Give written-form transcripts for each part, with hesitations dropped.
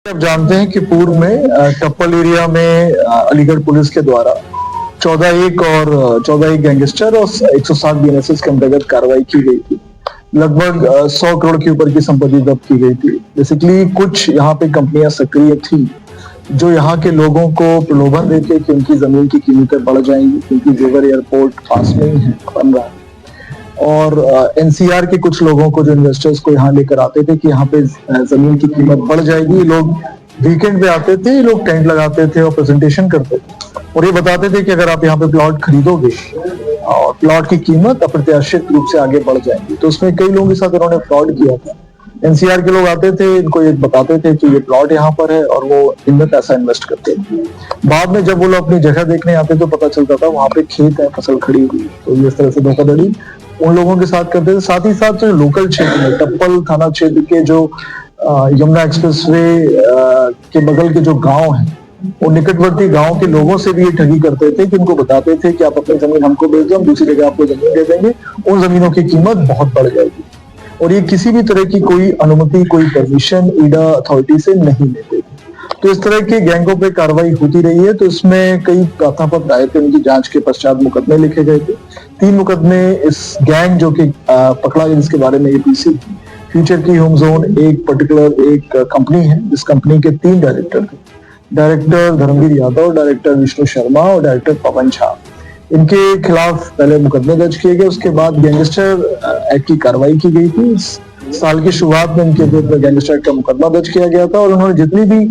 आप जानते हैं कि पूर्व में टप्पल एरिया में अलीगढ़ पुलिस के द्वारा 14 गैंगस्टर और 107 बीएनएसएस के अंतर्गत कार्रवाई की गई थी। लगभग 100 करोड़ के ऊपर की संपत्ति जब्त की गई थी। बेसिकली कुछ यहाँ पे कंपनियां सक्रिय थी जो यहाँ के लोगों को प्रलोभन देके कि उनकी जमीन की कीमतें बढ़ जाएंगी क्योंकि जेवर एयरपोर्ट पास में ही है, बन रहा है। और एनसीआर के कुछ लोगों को, जो इन्वेस्टर्स को यहाँ लेकर आते थे कि यहाँ पे जमीन की कीमत बढ़ जाएगी, लोग वीकेंड पे आते थे, लोग टेंट लगाते थे और प्रेजेंटेशन करते थे और ये बताते थे कि अगर आप यहाँ पे प्लॉट खरीदोगे और प्लॉट की कीमत अप्रत्याशित रूप से आगे बढ़ जाएगी। तो उसमें कई लोगों के साथ उन्होंने फ्रॉड किया था। एनसीआर के लोग आते थे, इनको ये बताते थे कि ये प्लॉट यहाँ पर है और वो इनमें पैसा इन्वेस्ट करते थे। बाद में जब वो लोग अपनी जगह देखने आते तो पता चलता था वहां पे खेत है, फसल खड़ी हुई। तो इस तरह से धोखाधड़ी उन लोगों के साथ करते थे। साथ ही साथ जो लोकल क्षेत्र में टप्पल थाना क्षेत्र के जो यमुना एक्सप्रेसवे के बगल के जो गांव हैं, वो निकटवर्ती गांव के लोगों से भी ये ठगी करते थे कि उनको बताते थे कि आप अपनी जमीन हमको बेच दो, हम दूसरी जगह आपको जमीन दे देंगे, उन जमीनों की कीमत बहुत बढ़ जाएगी। और ये किसी भी तरह की कोई अनुमति, कोई परमिशन ईडा अथॉरिटी से नहीं लेते थे। तो इस तरह के गैंगों पे कार्रवाई होती रही है। तो इसमें कई प्राथमिक दायर थे, उनकी जांच के पश्चात मुकदमे लिखे गए थे। 3 मुकदमे इस गैंग जो कि पकड़ा गया, जिसके बारे में एपीसी फ्यूचर की होम जोन एक पर्टिकुलर एक कंपनी है, जिस कंपनी के 3 डायरेक्टर थे, डायरेक्टर धर्मवीर यादव, डायरेक्टर विष्णु शर्मा और डायरेक्टर पवन झा। इनके खिलाफ पहले मुकदमे दर्ज किए गए, उसके बाद गैंगस्टर एक्ट की कार्रवाई की गई थी। इस साल की शुरुआत में इनके विरुद्ध गैंगस्टर एक्ट का मुकदमा दर्ज किया गया था और उन्होंने जितनी भी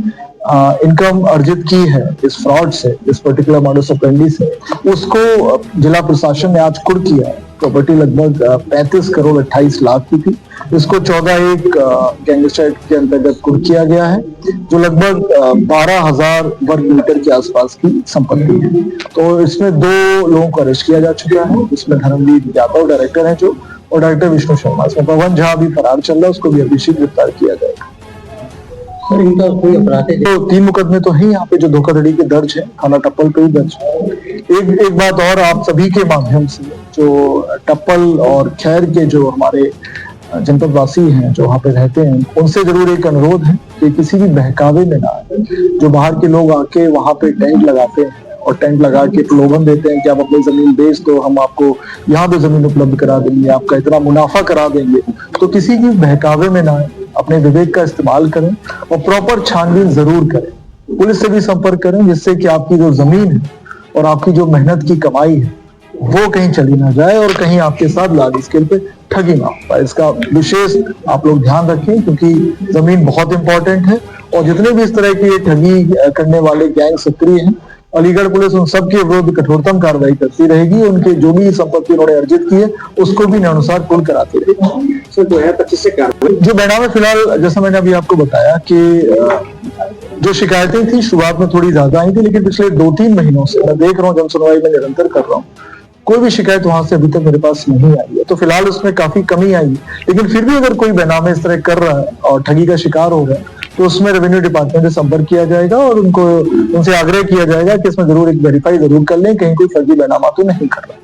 इनकम अर्जित की है इस फ्रॉड से, इस पर्टिकुलर मॉडस ऑपरेंडी से, उसको जिला प्रशासन ने आज कुर्क किया है। प्रॉपर्टी लगभग 35 करोड़ 28 लाख की थी। इसको 14 गैंगस्टर एक्ट के अंतर्गत कुर्क किया गया है, जो लगभग 12,000 वर्ग मीटर के आसपास की संपत्ति है। तो इसमें 2 लोगों को अरेस्ट किया जा चुका है। इसमें धर्मवीर यादव डायरेक्टर है जो, और डायरेक्टर विष्णु शर्मा। इसमें पवन झा भी फरार चल रहा है, उसको भी अभी शीघ्र गिरफ्तार किया जाएगा। सर, इनका कोई अपराध है? तो 3 मुकदमे तो है यहाँ पे जो धोखाधड़ी के दर्ज है, थाना टप्पल पे ही दर्ज है। एक बात और आप सभी के माध्यम से, जो टप्पल और खैर के जो हमारे जनपद वासी हैं जो वहाँ पे रहते हैं, उनसे जरूर एक अनुरोध है कि किसी भी बहकावे में ना आए। जो बाहर के लोग आके वहाँ पे टेंट लगाते हैं और टेंट लगा के प्रलोभन देते हैं कि आप अपनी जमीन बेच दो, हम आपको यहाँ पे जमीन उपलब्ध करा देंगे, आपका इतना मुनाफा करा देंगे, तो किसी की बहकावे में ना आए। अपने विवेक का इस्तेमाल करें और प्रॉपर छानबीन जरूर करें। पुलिस से भी संपर्क करें, जिससे कि आपकी जो जमीन है और आपकी जो मेहनत की कमाई है वो कहीं चली ना जाए और कहीं आपके साथ लार्ज स्केल पे ठगी ना हो। इसका विशेष आप लोग ध्यान रखें, क्योंकि जमीन बहुत इंपॉर्टेंट है। और जितने भी इस तरह की ठगी करने वाले गैंग सक्रिय हैं, अलीगढ़ पुलिस उन सबके विरुद्ध कठोरतम कार्रवाई करती रहेगी। उनके जो भी संपत्ति उन्होंने अर्जित की है उसको भी अनुसार कुल कराती रहेगी। सर, 2025 से कार्रवाई जो बेनामे फिलहाल, जैसा मैंने अभी आपको बताया कि जो शिकायतें थी शुरुआत में थोड़ी ज्यादा आई थी, लेकिन पिछले 2-3 महीनों से मैं देख रहा हूँ, जनसुनवाई में निरंतर कर रहा हूँ, कोई भी शिकायत वहां से अभी तक मेरे पास नहीं आई है। तो फिलहाल उसमें काफी कमी आई है। लेकिन फिर भी अगर कोई बेनामे इस तरह कर रहा है और ठगी का शिकार हो रहा है, तो उसमें रेवेन्यू डिपार्टमेंट से संपर्क किया जाएगा और उनसे आग्रह किया जाएगा कि इसमें जरूर एक वेरीफाई जरूर कर लें, कहीं कोई फर्जी बेनामा तो नहीं कर रहा।